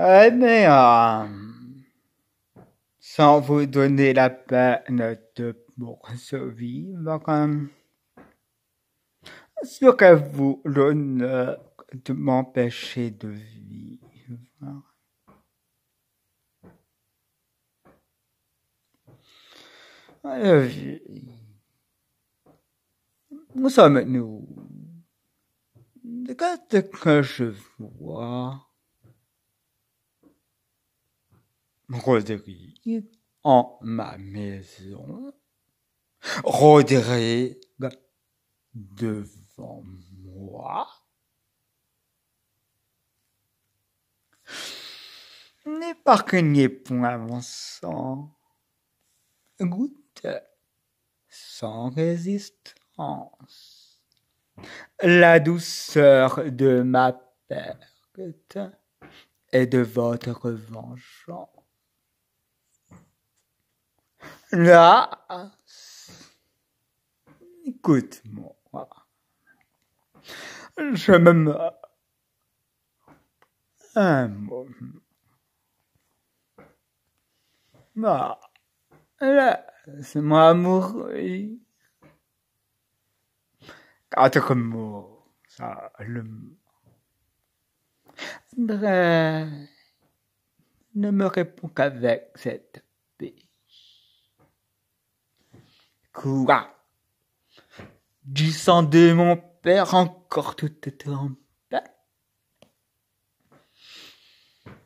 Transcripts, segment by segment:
Eh bien, sans vous donner la peine de poursuivre, serez-vous l'honneur de m'empêcher de vivre? Où sommes-nous? Qu'est-ce que je vois? Rodrigue en ma maison. Rodrigue devant moi. N'épargnez point mon sang. Goûtez sans résistance la douceur de ma perte et de votre vengeance. Là, écoute-moi, je me meurs un moment. Laisse-moi mourir. 4 mots seulement. André ne me répond qu'avec cette paix. Quoi? Du sang de mon père encore toute trempée?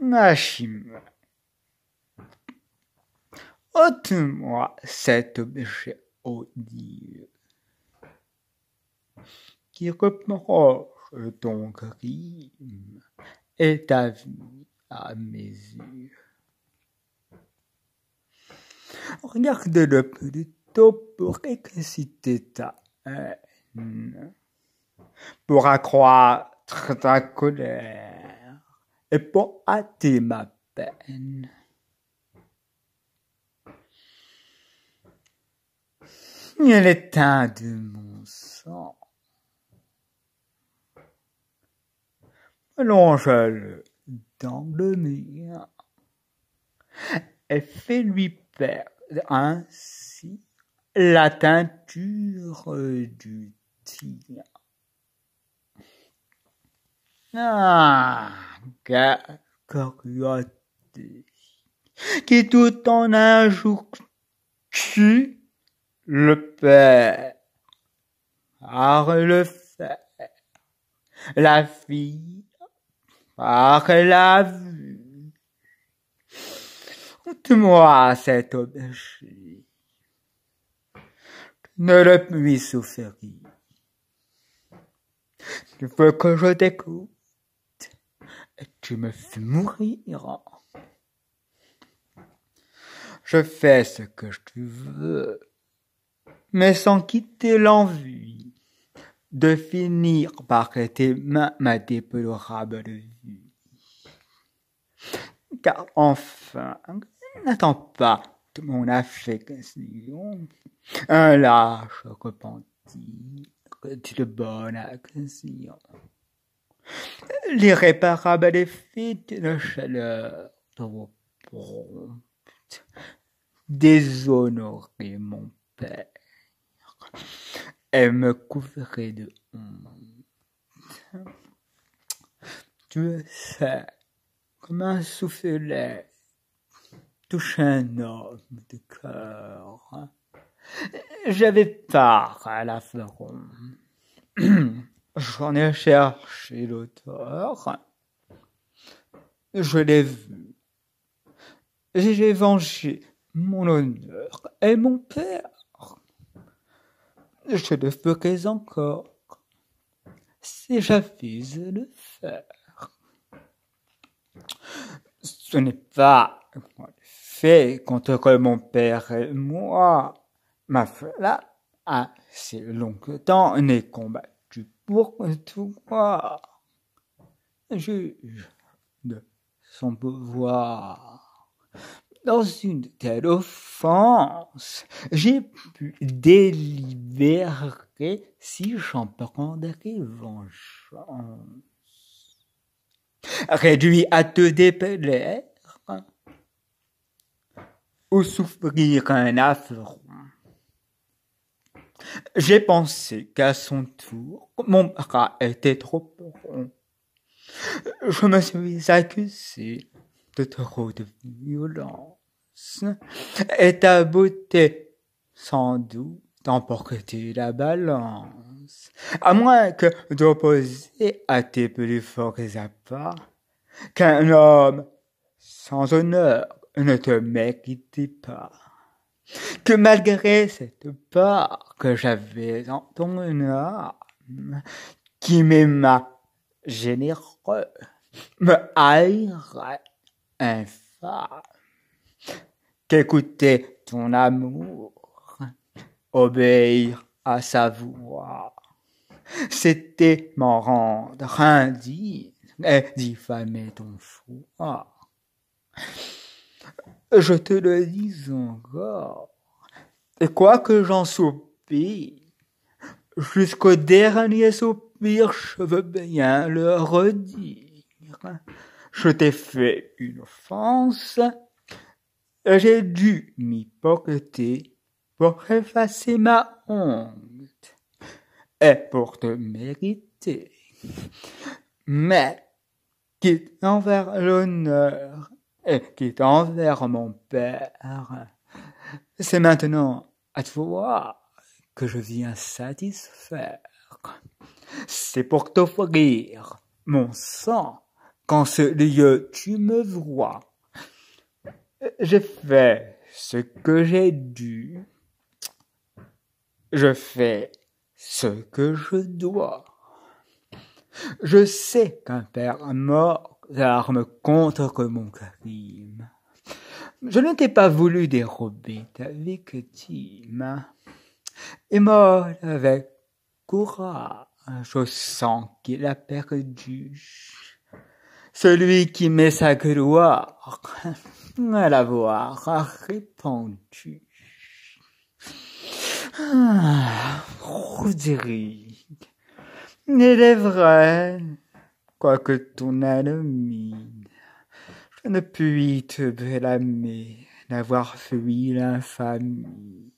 Machine, ôte-moi cet objet odieux qui reproche ton crime et ta vie à mes yeux. Regarde-le plutôt pour exciter ta haine, pour accroître ta colère et pour hâter ma peine. Il est teint de mon sang. Plonge-le dans le mien et fais-lui perdre ainsi la teinture du tien. Ah, quelle cruauté qui tout en un jour tue le père par le fer, la fille par la vue. Ôte-moi cet objet, ne le puis souffrir. Tu veux que je t'écoute et tu me fais mourir. Je fais ce que tu veux, mais sans quitter l'envie de finir par tes mains ma déplorable vie. Car enfin, n'attends pas de mon affection un lâche repentir d'une bonne action. L'irréparable effet d'une chaleur trop prompte déshonorer mon père et me couvrir de honte. Tu sais, comme un soufflet touche un homme de cœur. J'avais part à l'affront. J'en ai cherché l'auteur. Je l'ai vu. J'ai vengé mon honneur et mon père. Je le ferai encore si j'avais à le faire. Ce n'est pas fait contre mon père et moi. Ma foi, assez longtemps n'est combattu pour toi. Juge de son pouvoir. Dans une telle offense, j'ai pu délibérer si j'en prendrais vengeance. réduit à te déplaire ou souffrir un affront. J'ai pensé qu'à son tour, mon bras était trop rond. Je me suis accusé de trop de violence, et ta beauté, sans doute, emportait la balance, à moins que d'opposer à tes plus forts appas, qu'un homme sans honneur ne te méritait pas, que malgré cette part que j'avais en ton âme, qui m'aima généreux, me haïrait infâme, qu'écouter ton amour, obéir à sa voix, c'était m'en rendre indigne et diffamer ton foi. Je te le dis encore, et quoi que j'en soupire, jusqu'au dernier soupir, je veux bien le redire. Je t'ai fait une offense, et j'ai dû m'y porter pour effacer ma honte et pour te mériter. Mais, quitte envers l'honneur et quitte envers mon père, c'est maintenant à toi que je viens satisfaire. C'est pour t'offrir mon sang qu'en ce lieu tu me vois. J'ai fait ce que j'ai dû. Je fais ce que je dois. Je sais qu'un père mort s'arme contre mon crime. Je ne t'ai pas voulu dérober ta victime. Et mort avec courage au sang qu'il a perdu. Celui qui met sa gloire à l'avoir répandu. Roderick, il est vrai, quoique ton ennemi, je ne puis te blâmer d'avoir fui l'infamie.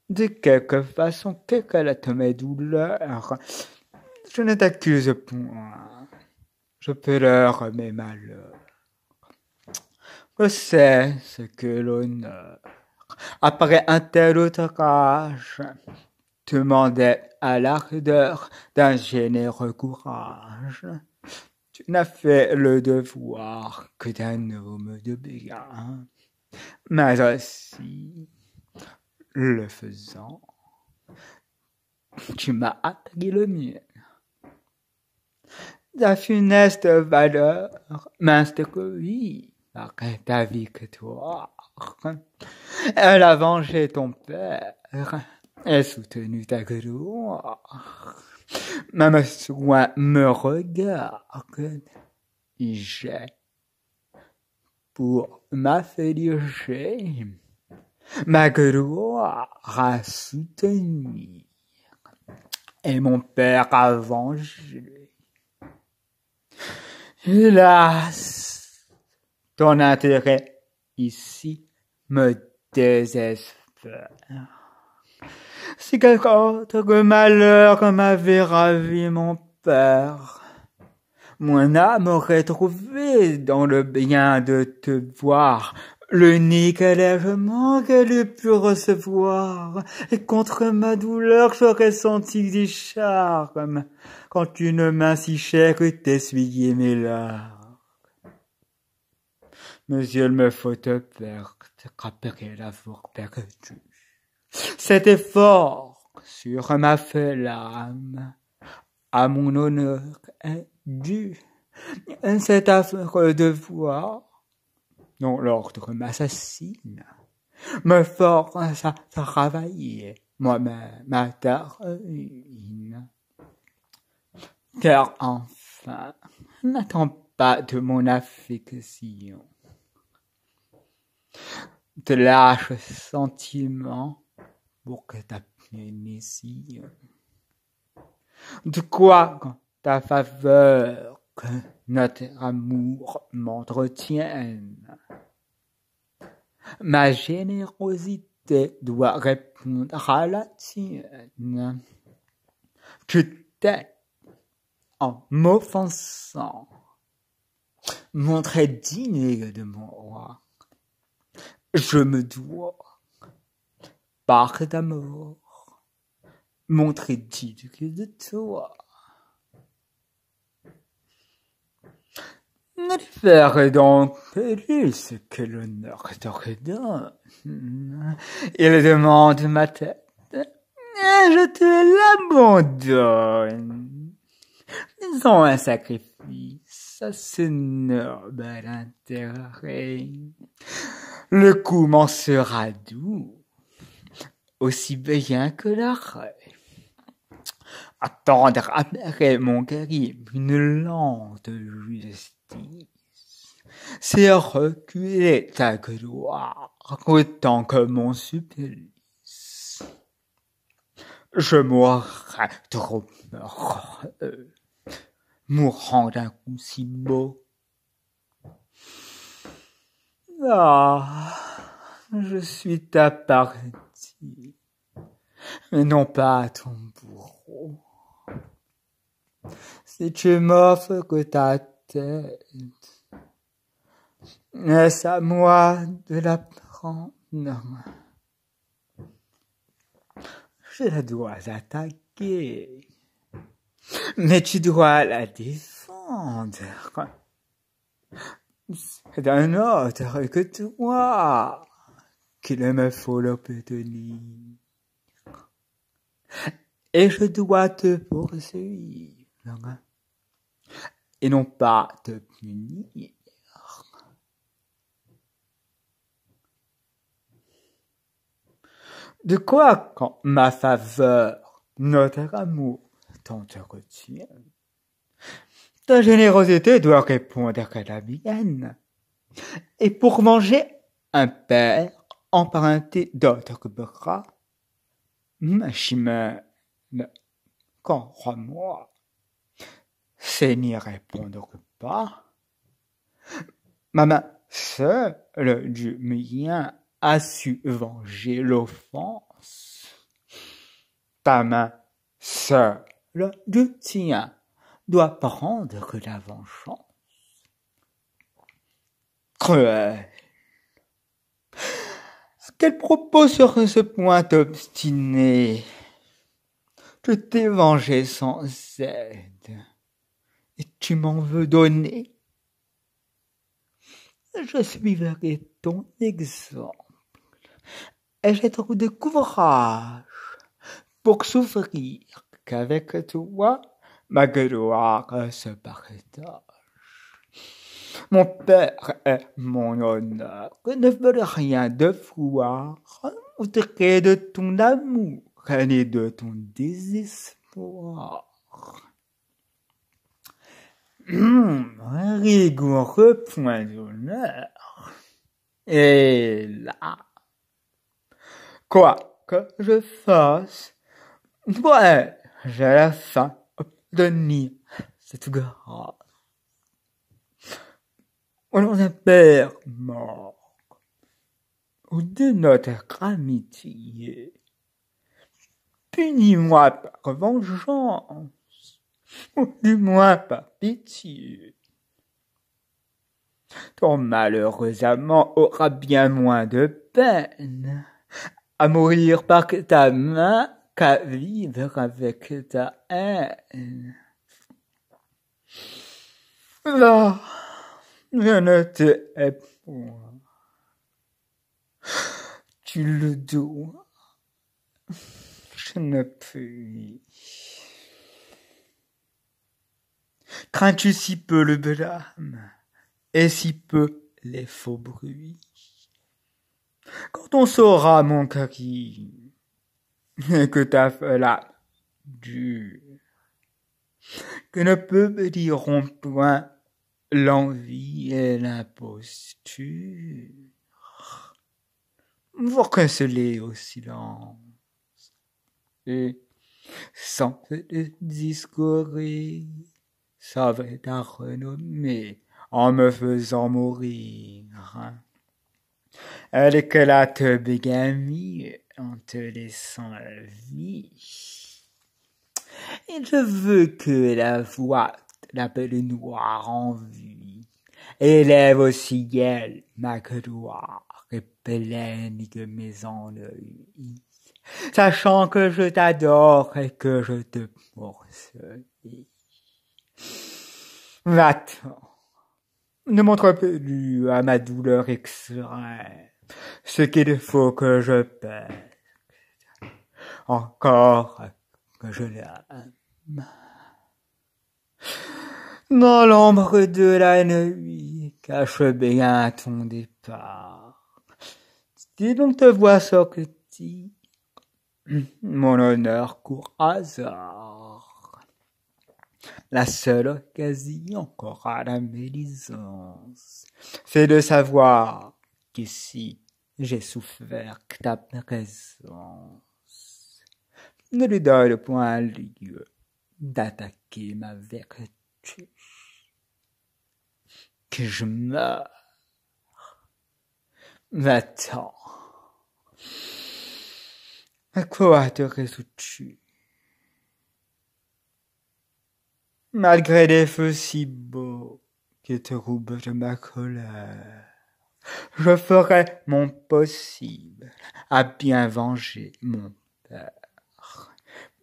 De quelque façon, quelle que mes douleurs, je ne t'accuse point, je pleure mes malheurs. Je sais ce que l'honneur, après un tel outrage, demandait à l'ardeur d'un généreux courage. Tu n'as fait le devoir que d'un homme de bien, mais aussi, le faisant, tu m'as appris le mien. Ta funeste valeur m'instruit par ta victoire. Elle a vengé ton père et soutenu ta gloire. Même soin me regarde, j'ai, pour m'affliger, ma gloire a soutenu et mon père a vengé. Hélas, ton intérêt ici me désespère. Si quelque autre malheur m'avait ravi mon père, mon âme aurait trouvé dans le bien de te voir l'unique allègement qu'elle eût pu recevoir, et contre ma douleur j'aurais senti des charmes, quand une main si chère eût essuyé mes larmes. Mais il me faut te perdre après l'avoir perdu. Cet effort sur ma flamme à mon honneur est dû. Cet affreux devoir dont l'ordre m'assassine me force à travailler moi-même à ta ruine. Car enfin, n'attends pas de mon affection de lâches sentiments pour que ta punition. De quoi ta faveur notre amour m'entretienne. Ma générosité doit répondre à la tienne. Tu t'es, en m'offensant, montré digne de moi. Je me dois, par d'amour, montrer digne de toi. Ne faire donc plus que l'honneur t'ordonne. Il demande ma tête, et je te l'abandonne. Faisons un sacrifice à ce noble intérêt. Le coup m'en sera doux, aussi bien que l'arrêt. Attendre après mon crime une lente justice, c'est reculer ta gloire autant que mon supplice. Je mourrai trop heureux, mourant d'un coup si beau. Ah, je suis ta partie, mais non pas ton bourreau. Si tu m'offres que ta tête, est-ce à moi de la prendre? Je la dois attaquer, mais tu dois la défendre. C'est d'un autre que toi qu'il me faut l'obtenir. Et je dois te poursuivre, et non pas te punir. De quoi, quand ma faveur, notre amour, t'en te retient? Ta générosité doit répondre à la mienne. Et pour manger un père emprunté d'autres bras, ma chimère, crois-moi, c'est n'y répondre pas. Ma main seule du mien a su venger l'offense. Ta main seule du tien doit prendre la vengeance. Cruel. Quel propos sur ce point obstiné? Je t'ai vengé sans aide, et tu m'en veux donner? Je suivrai ton exemple, et j'ai trop de courage pour souffrir qu'avec toi, ma gloire se partage. Mon père est mon honneur, ne veux rien de foire, outré de ton amour, ni de ton désespoir. Rigoureux point d'honneur. Et là, quoi que je fasse, dois-je à la fin obtenir cette grâce? Au nom d'un père mort, ou de notre amitié, punis-moi par vengeance, ou du moins par pitié. Ton malheureux amant aura bien moins de peine à mourir par ta main qu'à vivre avec ta haine. Là, je ne te hais point. Tu le dois. Je ne puis. Crains-tu si peu le blâme et si peu les faux bruits? Quand on saura mon crime et que ta flamme dure, que ne me diront point l'envie et l'imposture, vous recelez au silence et sans discourir sauver ta renommée en me faisant mourir. Elle éclate bigamie en te laissant la vie. Et je veux que la voix l'appelle noire en vie, élève au ciel ma gloire et pleine de mes ennuis, sachant que je t'adore et que je te poursuis. Va-t'en, ne montre plus à ma douleur extrême ce qu'il faut que je perde, encore que je l'aime. Dans l'ombre de la nuit, cache bien ton départ. Si l'on te voit sortir, mon honneur court hasard. La seule occasion qu'aura la médisance, c'est de savoir qu'ici j'ai souffert que ta présence. Ne lui donne point lieu d'attaquer ma vertu. Que je meurs. Va-t'en. À quoi te résous-tu? Malgré des feux si beaux qui te roublent de ma colère, je ferai mon possible à bien venger mon père.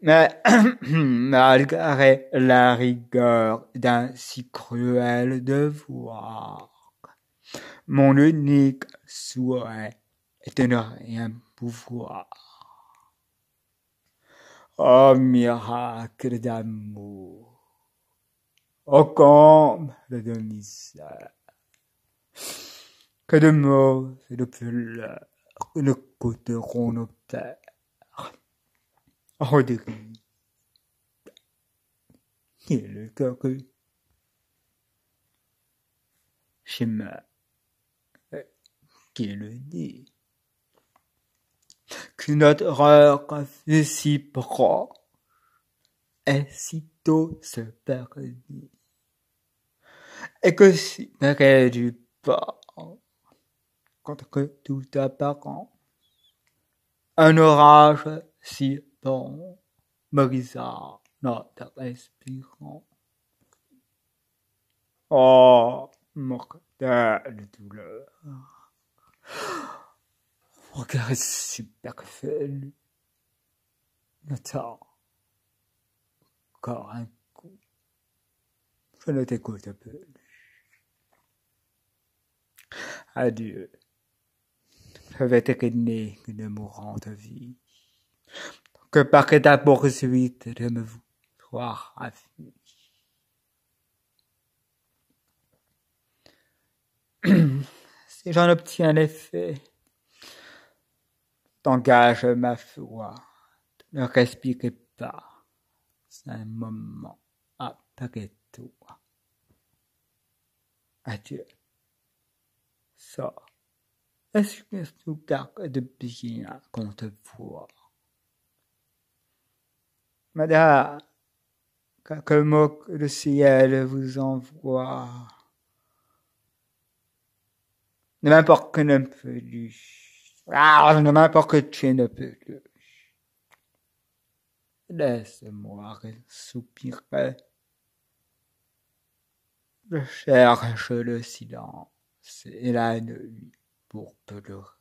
Mais malgré la rigueur d'un si cruel devoir, mon unique souhait est de ne rien pouvoir. Oh miracle d'amour, oh comble de misère, que de maux et de pleurs ne coûteront nos pères. Rodrigue, qui est le cœur chemin, qui le dit, que notre heure réciproque est sitôt se perdit, et que si près du pas, contre toute apparence, un orage si bon brisa notre respirant. Oh, mortelle douleur! Regard superflu. Attends. Encore un coup. Je ne t'écoute plus. Adieu. Je vais t'écraser une mourante vie. Que par ta poursuite de me voir ravi. Si j'en obtiens l'effet, t'engage ma foi, ne respirez pas, c'est un moment après toi. Adieu. Sors. Est-ce que tu gardes de bien qu'on te voit? Madame, quelques mots que le ciel vous envoie. Ne m'importe que ne plus. Ne m'importe que tu ne plus. Laisse-moi soupirer. Je cherche le silence et la nuit pour pleurer.